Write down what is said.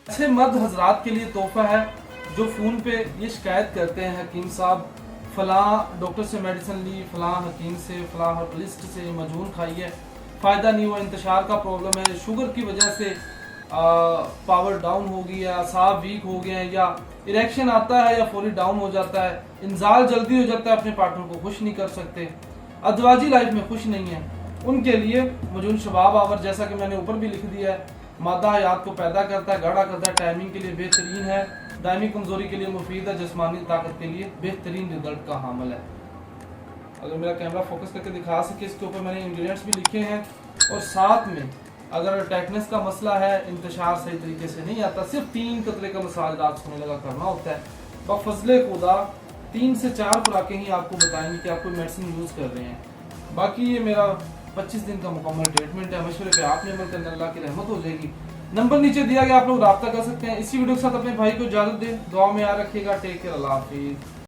ایسے مرد حضرات کے لیے تحفہ ہے جو فون پہ یہ شکایت کرتے ہیں حکیم صاحب فلاں ڈاکٹر سے میڈیسن لی، فلاں حکیم سے، فلاں ہربلسٹ سے مجہون کھائی ہے، فائدہ نہیں ہوا، انتشار کا پرابلم ہے، شوگر کی وجہ سے پاور ڈاؤن ہو گئی ہے، اعصاب ویک ہو گئے ہیں، یا اریکشن آتا ہے یا فوری ڈاؤن ہو جاتا ہے، انزال جلدی ہو جاتا ہے، اپنے پارٹنر کو خوش نہیں کر سکتے، ازدواجی لائف میں خوش نہیں ہیں، ان کے لیے مجھون شباب آور، جیسا کہ میں نے اوپر بھی لکھ دیا ہے، مادہ حیات کو پیدا کرتا ہے، گاڑھا کرتا ہے، ٹائمنگ کے لیے بہترین ہے، دائمی کمزوری کے لیے مفید ہے، جسمانی طاقت کے لیے بہترین رزلٹ کا حامل ہے۔ اگر میرا کیمرہ فوکس کر کے دکھا سکے، اس کے اوپر میں نے انگریڈینٹس بھی لکھے ہیں، اور ساتھ میں اگر ٹیٹنس کا مسئلہ ہے، انتشار صحیح طریقے سے نہیں آتا، صرف 3 قطرے کا مساج رات سونے لگا کرنا ہوتا ہے، بفضل خدا 3 سے 4 خوراکیں ہی آپ کو بتائیں گے کہ آپ کوئی میڈیسن یوز کر رہے ہیں۔ باقی یہ میرا 25 دن کا مکمل ٹریٹمنٹ ہے، مشورے پہ آپ نے عمل کرنا، اللہ کی رحمت ہو جائے گی۔ نمبر نیچے دیا گیا، آپ لوگ رابطہ کر سکتے ہیں۔ اسی ویڈیو کے ساتھ اپنے بھائی کو اجازت دیں، دعا میں یاد رکھیے گا، ٹیک کیئر، اللہ حافظ۔